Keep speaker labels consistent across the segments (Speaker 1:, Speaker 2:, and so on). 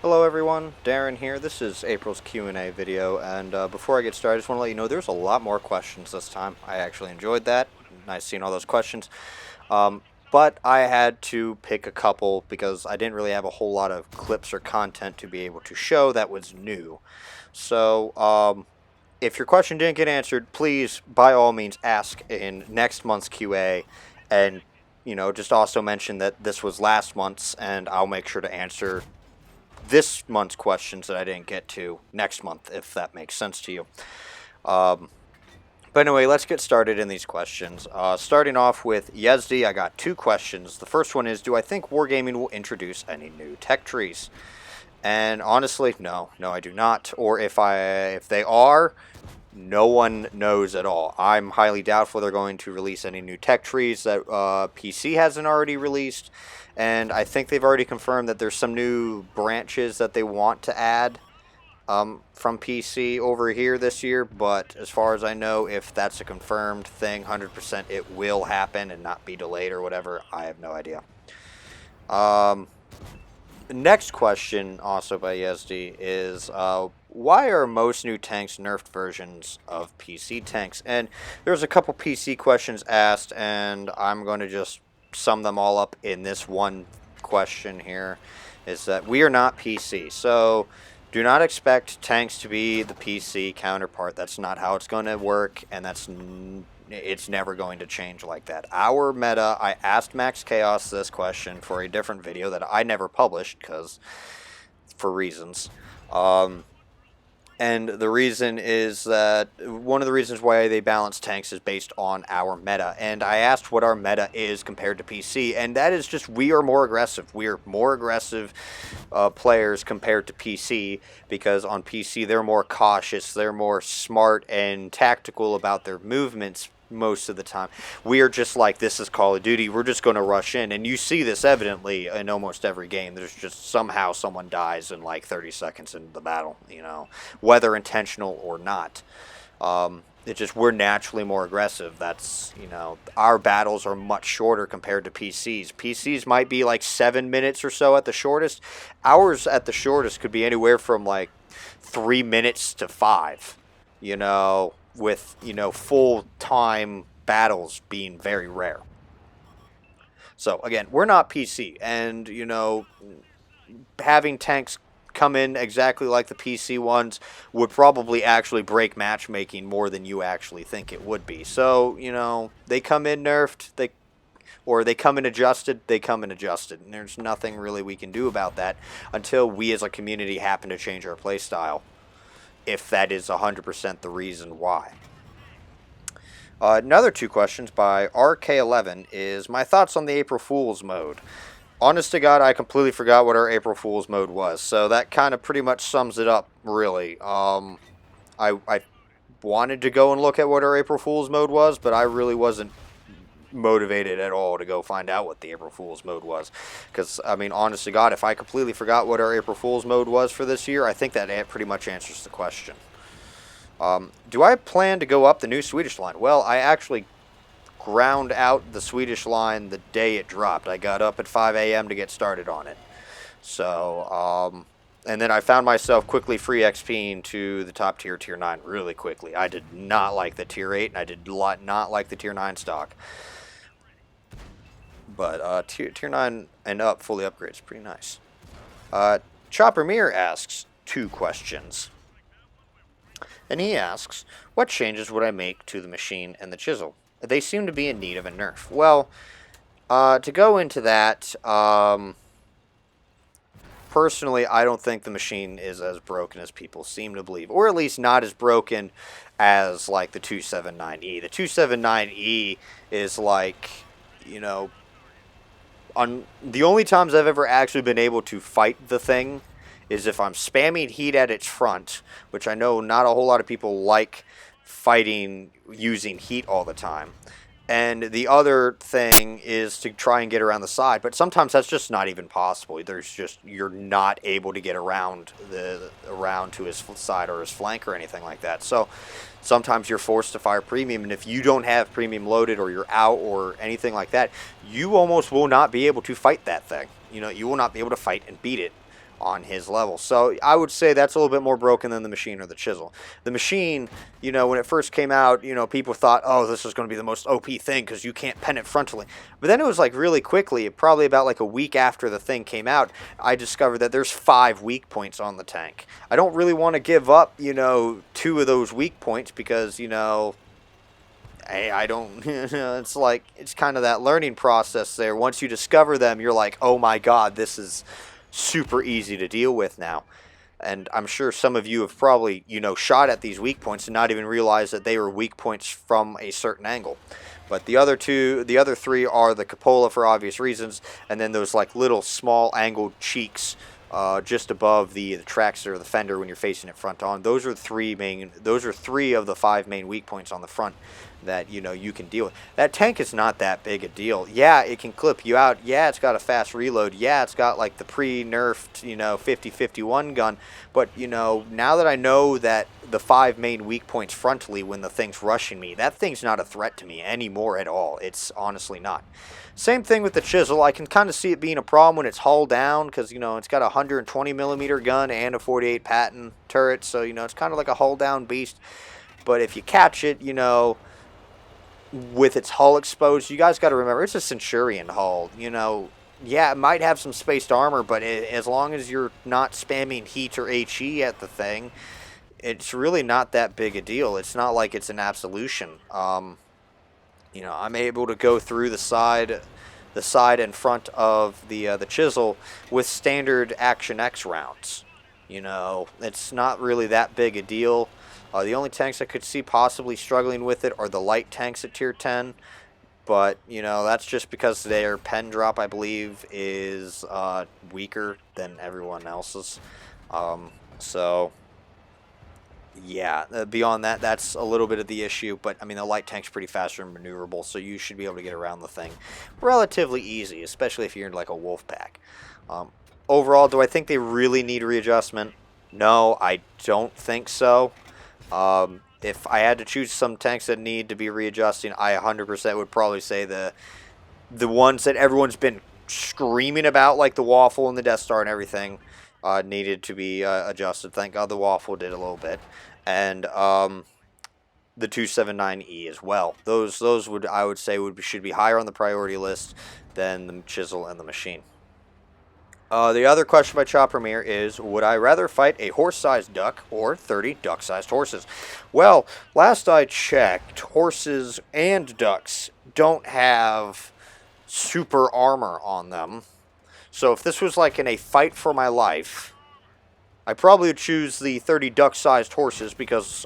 Speaker 1: Hello everyone, Darren here. This is April's Q&A video, and before I get started, I just want to let you know there's a lot more questions this time. I actually enjoyed that. Nice seeing all those questions. Um, but I had to pick a couple because I didn't really have a whole lot of clips or content to be able to show that was new. So, if your question didn't get answered, please, by all means, ask in next month's QA, and just also mention that this was last month's, and I'll make sure to answer this month's questions that I didn't get to next month, if that makes sense to you. Um, but anyway, let's get started in these questions. Starting off with Yezdi, I got two questions. The first one is, do I think Wargaming will introduce any new tech trees? And honestly, no, I do not. Or if they are, no one knows at all. I'm highly doubtful they're going to release any new tech trees that PC hasn't already released. And I think they've already confirmed that there's some new branches that they want to add from PC over here this year. But as far as I know, if that's a confirmed thing, 100% it will happen and not be delayed or whatever. I have no idea. Next question, also by Yezdi, is why are most new tanks nerfed versions of PC tanks? And there's a couple PC questions asked, and I'm going to just sum them all up in this one question here, is that we are not PC. So do not expect tanks to be the PC counterpart. That's not how it's going to work, and it's never going to change like that. Our meta, I asked Max Chaos this question for a different video that I never published because for reasons. And the reason is that one of the reasons why they balance tanks is based on our meta. And I asked what our meta is compared to PC, and that is just we are more aggressive. We are more aggressive players compared to PC because on PC they're more cautious, they're more smart and tactical about their movements most of the time. We are just like, this is Call of Duty, we're just going to rush in, and you see this evidently in almost every game. There's just somehow someone dies in like 30 seconds into the battle, whether intentional or not. It's just we're naturally more aggressive. That's, our battles are much shorter compared to PCs. PCs might be like 7 minutes or so at the shortest. Ours at the shortest could be anywhere from like 3 minutes to 5, with, full-time battles being very rare. So, again, we're not PC, and, having tanks come in exactly like the PC ones would probably actually break matchmaking more than you actually think it would be. So, they come in nerfed, they come in adjusted, and there's nothing really we can do about that until we as a community happen to change our playstyle, if that is 100% the reason why. Another two questions by RK11 is my thoughts on the April Fool's mode. Honest to God, I completely forgot what our April Fool's mode was, so that kind of pretty much sums it up, really. I wanted to go and look at what our April Fool's mode was, but I really wasn't motivated at all to go find out what the April Fool's mode was. Because, honest to God, if I completely forgot what our April Fool's mode was for this year, I think that pretty much answers the question. Do I plan to go up the new Swedish line? Well, I actually ground out the Swedish line the day it dropped. I got up at 5 a.m. to get started on it. So, and then I found myself quickly free XPing to the top tier, Tier 9, really quickly. I did not like the Tier 8, and I did not like the Tier 9 stock. But tier 9 and up fully upgrades, pretty nice. Chopper Mir asks two questions. And he asks, what changes would I make to the machine and the chisel? They seem to be in need of a nerf. Well, to go into that, personally, I don't think the machine is as broken as people seem to believe. Or at least not as broken as, like, the 279E. The 279E is like, the only times I've ever actually been able to fight the thing is if I'm spamming heat at its front, which I know not a whole lot of people like fighting using heat all the time. And the other thing is to try and get around the side, but sometimes that's just not even possible. You're not able to get around to his side or his flank or anything like that. So sometimes you're forced to fire premium, and if you don't have premium loaded or you're out or anything like that, you almost will not be able to fight that thing. You will not be able to fight and beat it. on his level. So I would say that's a little bit more broken than the machine or the chisel. The machine, you know, when it first came out, you know, people thought, oh, this is going to be the most OP thing because you can't pen it frontally. But then it was like really quickly, probably about like a week after the thing came out, I discovered that there's 5 weak points on the tank. I don't really want to give up, you know, 2 of those weak points because, you know, I don't, it's like, it's kind of that learning process there. Once you discover them, you're like, oh my god, this is super easy to deal with now. And I'm sure some of you have probably, you know, shot at these weak points and not even realized that they were weak points from a certain angle. But the other 3 are the cupola for obvious reasons, and then those like little small angled cheeks just above the tracks or the fender when you're facing it front on. Those are 3 of the 5 main weak points on the front that, you know, you can deal with. That tank is not that big a deal. Yeah, it can clip you out. Yeah, it's got a fast reload. Yeah, it's got like the pre-nerfed, you know, 50-51 gun. But, you know, now that I know that the 5 main weak points frontally when the thing's rushing me, that thing's not a threat to me anymore at all. It's honestly not. Same thing with the chisel. I can kind of see it being a problem when it's hull down because, you know, it's got a 120 millimeter gun and a 48 Patton turret. So, you know, it's kind of like a hull down beast. But if you catch it, you know, with its hull exposed, you guys got to remember it's a Centurion hull. You know, yeah, it might have some spaced armor, but as long as you're not spamming heat or HE at the thing, it's really not that big a deal. It's not like it's an absolution. You know, I'm able to go through the side and front of the chisel with standard Action X rounds. You know, it's not really that big a deal. The only tanks I could see possibly struggling with it are the light tanks at tier 10. But, you know, that's just because their pen drop, I believe, is weaker than everyone else's. So, yeah, beyond that, that's a little bit of the issue. But, I mean, the light tank's pretty fast and maneuverable, so you should be able to get around the thing relatively easy, especially if you're in, like, a wolf pack. Overall, do I think they really need readjustment? No, I don't think so. If I had to choose some tanks that need to be readjusting, I 100% would probably say the ones that everyone's been screaming about, like the Waffle and the Death Star and everything, needed to be adjusted. Thank God the Waffle did a little bit. And the 279E as well. Those would, I would say, should be higher on the priority list than the chisel and the machine. The other question by Chopper Mir is, would I rather fight a horse-sized duck or 30 duck-sized horses? Well, last I checked, horses and ducks don't have super armor on them. So if this was like in a fight for my life, I probably would choose the 30 duck-sized horses because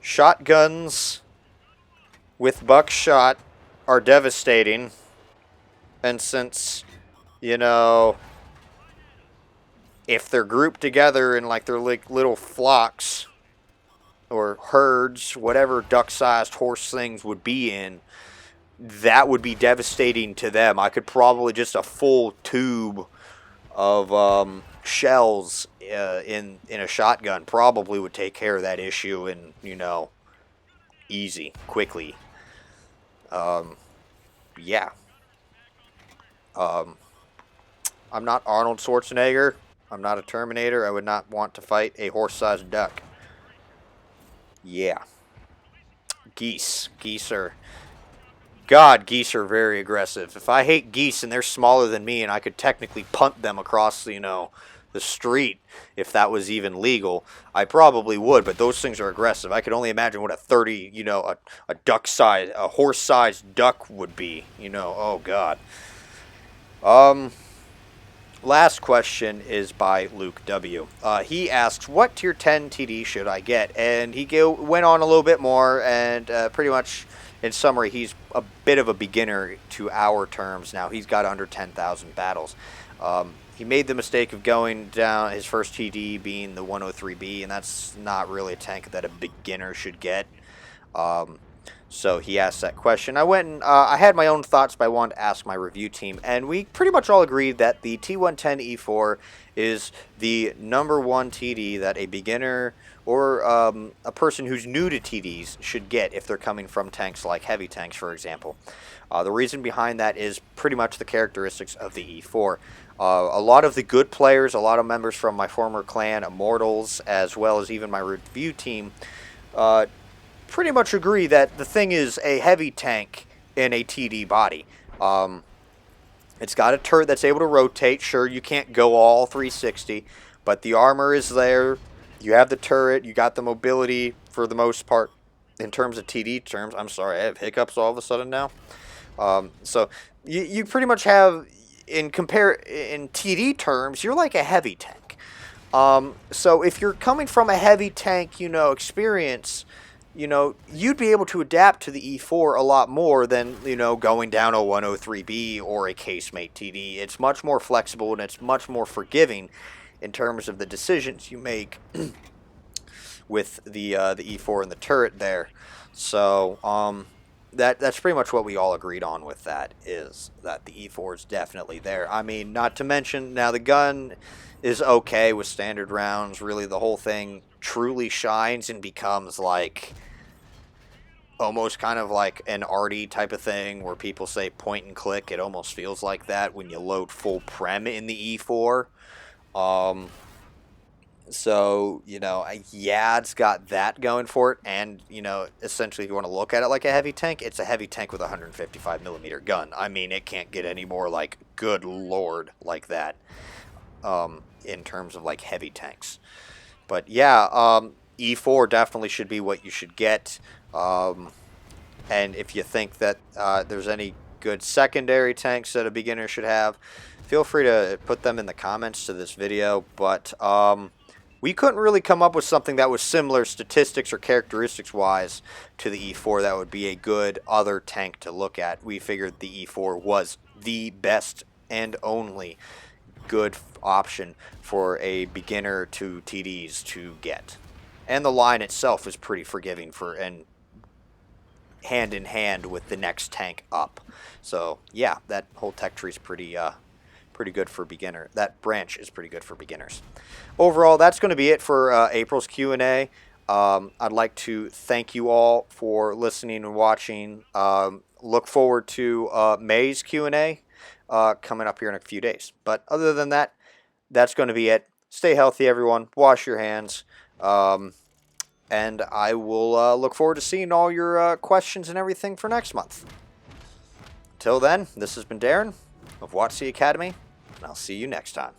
Speaker 1: shotguns with buckshot are devastating. And since, you know, if they're grouped together in like their little flocks or herds, whatever duck-sized horse things would be in, that would be devastating to them. I could probably just a full tube of shells in a shotgun probably would take care of that issue, and, you know, easy, quickly. Yeah. I'm not Arnold Schwarzenegger. I'm not a Terminator. I would not want to fight a horse-sized duck. Yeah. Geese. Geese are very aggressive. If I hate geese and they're smaller than me and I could technically punt them across, you know, the street, if that was even legal, I probably would, but those things are aggressive. I could only imagine what a 30, you know, a horse-sized duck would be, you know. Oh, God. Last question is by Luke W. He asks, what tier 10 TD should I get? And he went on a little bit more, and pretty much in summary, he's a bit of a beginner to our terms now. He's got under 10,000 battles. He made the mistake of going down his first TD being the 103B, and that's not really a tank that a beginner should get. So he asked that question. I went and I had my own thoughts, but I wanted to ask my review team, and we pretty much all agreed that the T110E4 is the #1 TD that a beginner or a person who's new to TDs should get if they're coming from tanks like heavy tanks, for example. The reason behind that is pretty much the characteristics of the E4. A lot of the good players, a lot of members from my former clan, Immortals, as well as even my review team, pretty much agree that the thing is a heavy tank in a TD body. It's got a turret that's able to rotate. Sure, you can't go all 360, but the armor is there. You have the turret. You got the mobility for the most part in terms of TD terms. I'm sorry, I have hiccups all of a sudden now. So you pretty much have, in TD terms, you're like a heavy tank. So if you're coming from a heavy tank, experience, you'd be able to adapt to the E4 a lot more than, going down a 103B or a casemate TD. It's much more flexible and it's much more forgiving in terms of the decisions you make with the E4 and the turret there. So, that's pretty much what we all agreed on with that, is that the E4 is definitely there. I mean, not to mention, now the gun is okay with standard rounds. Really, the whole thing truly shines and becomes like almost kind of like an arty type of thing where people say point and click. It almost feels like that when you load full prem in the E4. So, yeah, it's got that going for it. And, essentially, if you want to look at it like a heavy tank, it's a heavy tank with a 155mm gun. I mean, it can't get any more, like, good lord like that in terms of, like, heavy tanks. But, yeah, E4 definitely should be what you should get. And if you think that there's any good secondary tanks that a beginner should have, feel free to put them in the comments to this video. But we couldn't really come up with something that was similar statistics or characteristics wise to the E4 that would be a good other tank to look at. We figured the E4 was the best and only good option for a beginner to TDs to get. And the line itself is pretty forgiving and hand in hand with the next tank up. So yeah, that whole tech tree is pretty good for beginner. That branch is pretty good for beginners. Overall, that's going to be it for April's Q&A. I'd like to thank you all for listening and watching. Look forward to May's Q&A coming up here in a few days. But other than that, that's going to be it. Stay healthy, everyone. Wash your hands. And I will look forward to seeing all your questions and everything for next month. Until then, this has been Darren of WotC Academy, and I'll see you next time.